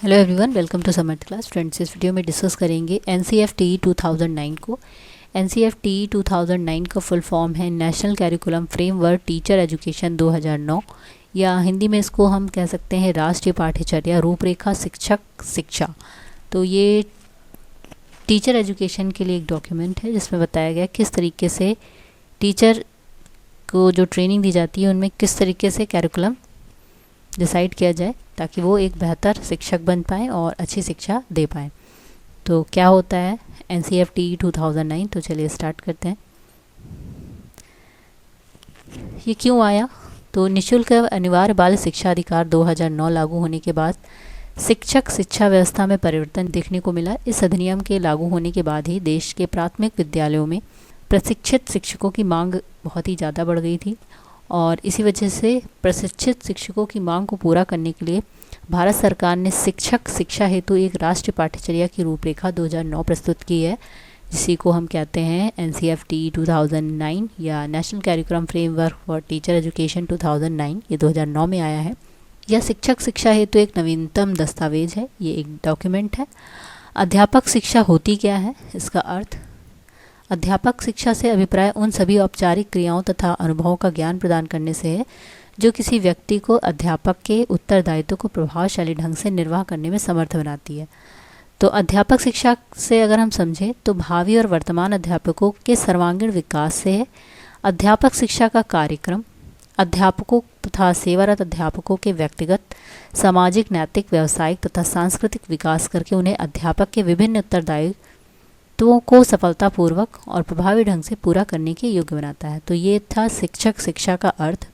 Hello everyone, welcome to Samarth class. Friends, इस video में discuss करेंगे NCFTE 2009 को। NCFTE 2009 का फुल फॉर्म है national curriculum framework teacher education 2009, या हिंदी में इसको हम कह सकते हैं राष्ट्रीय पाठ्यचर्या रूपरेखा शिक्षक शिक्षा। तो ये टीचर एजुकेशन के लिए एक डॉक्यूमेंट है जिसमें बताया गया किस तरीके से टीचर को जो ट्रेनिंग दी जाती है उनमें किस तरीके से कैरिकुलम डिसाइड किया जाए ताकि वो एक बेहतर शिक्षक बन पाएँ और अच्छी शिक्षा दे पाएँ। तो क्या होता है NCFTE 2009? तो चलिए स्टार्ट करते हैं। ये क्यों आया? तो निःशुल्क अनिवार्य बाल शिक्षा अधिकार 2009 लागू होने के बाद शिक्षक शिक्षा व्यवस्था में परिवर्तन देखने को मिला। इस अधिनियम के लागू होने के बाद ही देश के प्राथमिक विद्यालयों में प्रशिक्षित शिक्षकों की मांग बहुत ही ज़्यादा बढ़ गई थी और इसी वजह से प्रशिक्षित शिक्षकों की मांग को पूरा करने के लिए भारत सरकार ने शिक्षक शिक्षा हेतु एक राष्ट्रीय पाठ्यचर्या की रूपरेखा 2009 प्रस्तुत की है, जिसी को हम कहते हैं NCFTE 2009 या national curriculum framework for teacher education 2009। ये 2009 में आया है। यह शिक्षक शिक्षा हेतु एक नवीनतम दस्तावेज है, ये एक डॉक्यूमेंट है। अध्यापक शिक्षा होती क्या है? इसका अर्थ अध्यापक शिक्षा से अभिप्राय उन सभी औपचारिक क्रियाओं तथा अनुभवों का ज्ञान प्रदान करने से है जो किसी व्यक्ति को अध्यापक के उत्तरदायित्व को प्रभावशाली ढंग से निर्वाह करने में समर्थ बनाती है। तो अध्यापक शिक्षा से अगर हम समझें तो भावी और वर्तमान अध्यापकों के सर्वांगीण विकास से है। अध्यापक शिक्षा का कार्यक्रम अध्यापकों तथा सेवारत अध्यापकों के व्यक्तिगत, सामाजिक, नैतिक, व्यावसायिक तथा सांस्कृतिक विकास करके उन्हें अध्यापक के विभिन्न उत्तरदायित्वों को सफलतापूर्वक और प्रभावी ढंग से पूरा करने के योग्य बनाता है। तो ये था शिक्षक शिक्षा का अर्थ।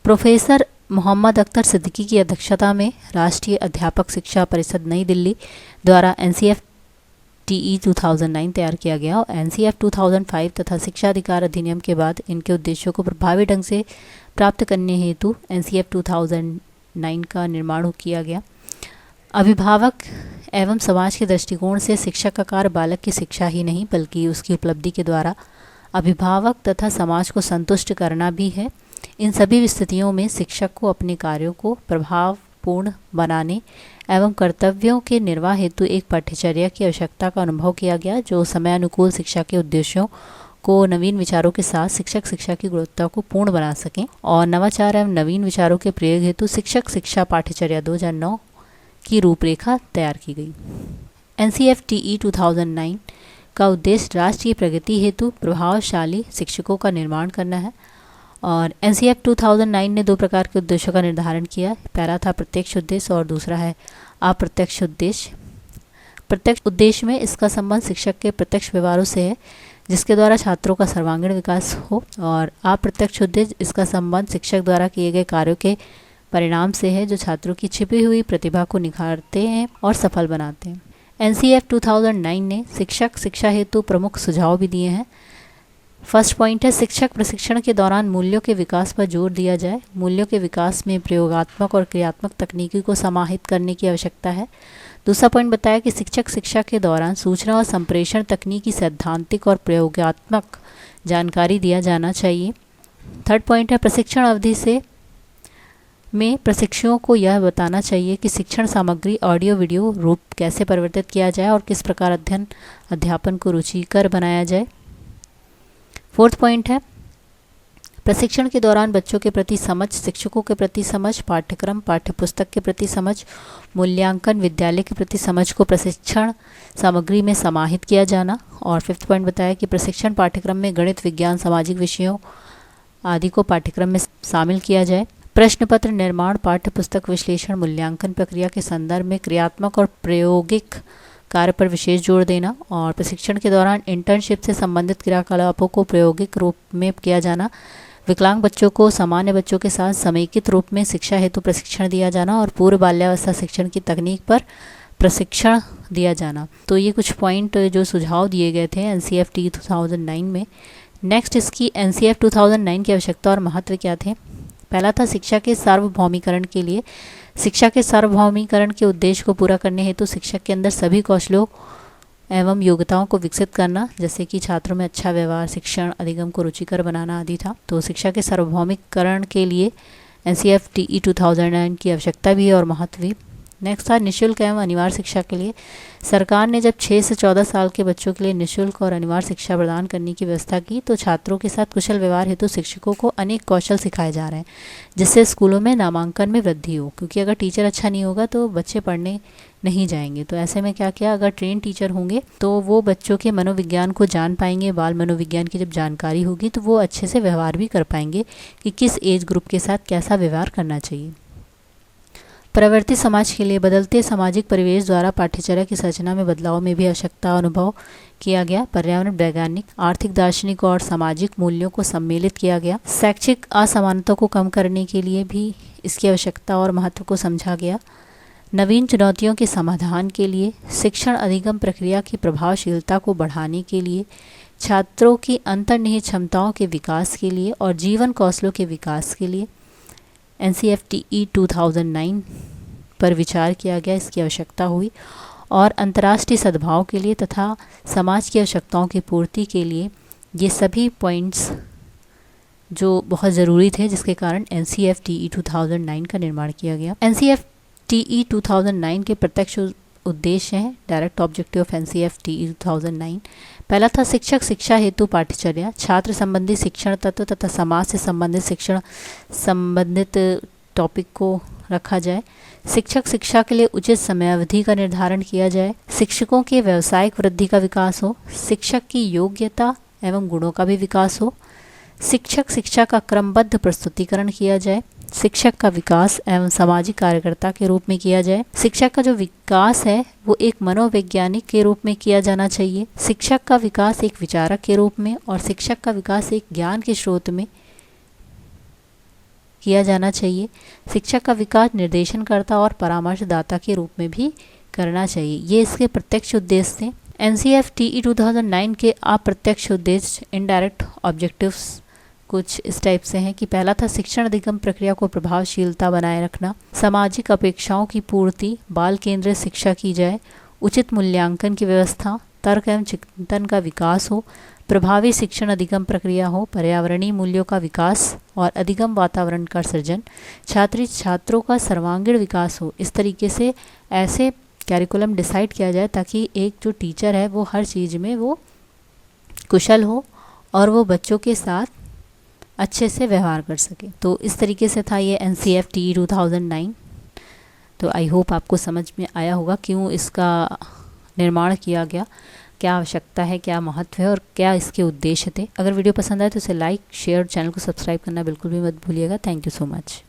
प्रोफेसर मोहम्मद अख्तर सिद्दीकी की अध्यक्षता में राष्ट्रीय अध्यापक शिक्षा परिषद नई दिल्ली द्वारा NCFTE 2009 तैयार किया गया और NCF 2005 तथा शिक्षा अधिकार अधिनियम के बाद इनके उद्देश्यों को प्रभावी ढंग से प्राप्त करने हेतु NCF 2009 का निर्माण किया गया। अभिभावक एवं समाज के दृष्टिकोण से शिक्षक का कार्य बालक की शिक्षा ही नहीं बल्कि उसकी उपलब्धि के द्वारा अभिभावक तथा समाज को संतुष्ट करना भी है। इन सभी स्थितियों में शिक्षक को अपने कार्यों को प्रभावपूर्ण बनाने एवं कर्तव्यों के निर्वाह हेतु एक पाठ्यचर्या की आवश्यकता का अनुभव किया गया जो समयानुकूल शिक्षा के उद्देश्यों को नवीन विचारों के साथ शिक्षक शिक्षा की गुणवत्ता को पूर्ण बना सकें। और नवाचार एवं नवीन विचारों के प्रयोग हेतु शिक्षक शिक्षा पाठ्यचर्या 2009 की रूपरेखा तैयार की गई। NCFTE 2009 का उद्देश्य राष्ट्रीय प्रगति हेतु प्रभावशाली शिक्षकों का निर्माण करना है और NCF 2009 ने दो प्रकार के उद्देश्यों का निर्धारण किया। पहला था प्रत्यक्ष उद्देश्य और दूसरा है अप्रत्यक्ष उद्देश्य। प्रत्यक्ष उद्देश्य में इसका संबंध शिक्षक के प्रत्यक्ष व्यवहारों से है जिसके द्वारा छात्रों का सर्वांगीण विकास हो, और अप्रत्यक्ष उद्देश्य इसका संबंध शिक्षक द्वारा किए गए कार्यों के परिणाम से है जो छात्रों की छिपी हुई प्रतिभा को निखारते हैं और सफल बनाते हैं। NCF 2009 ने शिक्षक शिक्षा हेतु प्रमुख सुझाव भी दिए हैं। फर्स्ट पॉइंट है शिक्षक प्रशिक्षण के दौरान मूल्यों के विकास पर जोर दिया जाए। मूल्यों के विकास में प्रयोगात्मक और क्रियात्मक तकनीकी को समाहित करने की आवश्यकता है। दूसरा पॉइंट बताया कि शिक्षक शिक्षा के दौरान सूचना और संप्रेषण तकनीकी सैद्धांतिक और प्रयोगात्मक जानकारी दिया जाना चाहिए। थर्ड पॉइंट है प्रशिक्षण अवधि से में प्रशिक्षुओं को यह बताना चाहिए कि शिक्षण सामग्री ऑडियो वीडियो रूप कैसे परिवर्तित किया जाए और किस प्रकार अध्ययन अध्यापन को रुचिकर बनाया जाए। फोर्थ पॉइंट है प्रशिक्षण के दौरान बच्चों के प्रति समझ, शिक्षकों के प्रति समझ, पाठ्यक्रम पाठ्यपुस्तक के प्रति समझ, मूल्यांकन विद्यालय के प्रति समझ को प्रशिक्षण सामग्री में समाहित किया जाना। और फिफ्थ पॉइंट बताया कि प्रशिक्षण पाठ्यक्रम में गणित, विज्ञान, सामाजिक विषयों आदि को पाठ्यक्रम में शामिल किया जाए। प्रश्न पत्र निर्माण, पाठ्यपुस्तक विश्लेषण, मूल्यांकन प्रक्रिया के संदर्भ में क्रियात्मक और प्रायोगिक कार्य पर विशेष जोर देना और प्रशिक्षण के दौरान इंटर्नशिप से संबंधित क्रियाकलापों को प्रायोगिक रूप में किया जाना। विकलांग बच्चों को सामान्य बच्चों के साथ समेकित रूप में शिक्षा हेतु प्रशिक्षण दिया जाना और पूर्व बाल्यावस्था शिक्षण की तकनीक पर प्रशिक्षण दिया जाना। तो ये कुछ पॉइंट जो सुझाव दिए गए थे NCFTE 2009 में। नेक्स्ट इसकी NCF 2009 की आवश्यकता और महत्व क्या थे? पहला था शिक्षा के सार्वभौमिकरण के लिए। शिक्षा के सार्वभौमिकरण के उद्देश्य को पूरा करने हेतु शिक्षक के अंदर सभी कौशलों एवं योग्यताओं को विकसित करना, जैसे कि छात्रों में अच्छा व्यवहार, शिक्षण अधिगम को रुचिकर बनाना आदि था। तो शिक्षा के सार्वभौमिकरण के लिए NCF-TE 2009 की आवश्यकता भी है और महत्व भी। नेक्स्ट था निःशुल्क एवं अनिवार्य शिक्षा के लिए। सरकार ने जब 6 से 14 साल के बच्चों के लिए निःशुल्क और अनिवार्य शिक्षा प्रदान करने की व्यवस्था की तो छात्रों के साथ कुशल व्यवहार हेतु शिक्षकों को अनेक कौशल सिखाए जा रहे हैं, जिससे स्कूलों में नामांकन में वृद्धि हो। क्योंकि अगर टीचर अच्छा नहीं होगा तो बच्चे पढ़ने नहीं जाएंगे। तो ऐसे में क्या किया, अगर ट्रेन टीचर होंगे तो वो बच्चों के मनोविज्ञान को जान पाएंगे। बाल मनोविज्ञान की जब जानकारी होगी तो वो अच्छे से व्यवहार भी कर पाएंगे कि किस एज ग्रुप के साथ कैसा व्यवहार करना चाहिए। प्रवृत्ति समाज के लिए बदलते सामाजिक परिवेश द्वारा पाठ्यचर्या की संरचना में बदलाव में भी आवश्यकता अनुभव किया गया। पर्यावरण, वैज्ञानिक, आर्थिक, दार्शनिक और सामाजिक मूल्यों को सम्मिलित किया गया। शैक्षिक असमानता को कम करने के लिए भी इसकी आवश्यकता और महत्व को समझा गया। नवीन चुनौतियों के समाधान के लिए, शिक्षण अधिगम प्रक्रिया की प्रभावशीलता को बढ़ाने के लिए, छात्रों की अंतर्निहित क्षमताओं के विकास के लिए और जीवन कौशलों के विकास के लिए NCF-TE 2009 पर विचार किया गया, इसकी आवश्यकता हुई। और अंतर्राष्ट्रीय सद्भाव के लिए तथा समाज की आवश्यकताओं की पूर्ति के लिए ये सभी पॉइंट्स जो बहुत ज़रूरी थे, जिसके कारण NCF-TE 2009 का निर्माण किया गया। NCF-TE 2009 के प्रत्यक्ष उद्देश्य हैं। डायरेक्ट ऑब्जेक्टिव ऑफ NCF-TE 2009, पहला था शिक्षक शिक्षा हेतु पाठ्यचर्या, छात्र संबंधी शिक्षण तत्व तथा समाज से संबंधित शिक्षण संबंधित टॉपिक को रखा जाए। शिक्षक शिक्षा के लिए उचित समयावधि का निर्धारण किया जाए। शिक्षकों के व्यावसायिक वृद्धि का विकास हो। शिक्षक की योग्यता एवं गुणों का भी विकास हो। शिक्षक शिक्षा का क्रमबद्ध प्रस्तुतिकरण किया जाए। शिक्षक का विकास एवं सामाजिक कार्यकर्ता के रूप में किया जाए। शिक्षक का जो विकास है वो एक मनोवैज्ञानिक के रूप में किया जाना चाहिए। शिक्षक का विकास एक विचारक के रूप में और शिक्षक का विकास एक ज्ञान के स्रोत में किया जाना चाहिए। शिक्षक का विकास निर्देशनकर्ता और परामर्शदाता के रूप में भी करना चाहिए। ये इसके प्रत्यक्ष उद्देश्य थे। NCF-TE 2009 के अप्रत्यक्ष उद्देश्य, इनडायरेक्ट ऑब्जेक्टिव्स कुछ इस टाइप से हैं कि पहला था शिक्षण अधिगम प्रक्रिया को प्रभावशीलता बनाए रखना, सामाजिक अपेक्षाओं की पूर्ति, बाल केंद्रित शिक्षा की जाए, उचित मूल्यांकन की व्यवस्था, तर्क एवं चिंतन का विकास हो, प्रभावी शिक्षण अधिगम प्रक्रिया हो, पर्यावरणीय मूल्यों का विकास और अधिगम वातावरण का सृजन, छात्रों का सर्वांगीण विकास हो। इस तरीके से ऐसे कैरिकुलम डिसाइड किया जाए ताकि एक जो टीचर है वो हर चीज़ में वो कुशल हो और वो बच्चों के साथ अच्छे से व्यवहार कर सके। तो इस तरीके से था ये NCF-TE 2009। तो आई होप आपको समझ में आया होगा क्यों इसका निर्माण किया गया, क्या आवश्यकता है, क्या महत्व है और क्या इसके उद्देश्य थे। अगर वीडियो पसंद आए तो इसे लाइक, शेयर, चैनल को सब्सक्राइब करना बिल्कुल भी मत भूलिएगा। Thank you so much.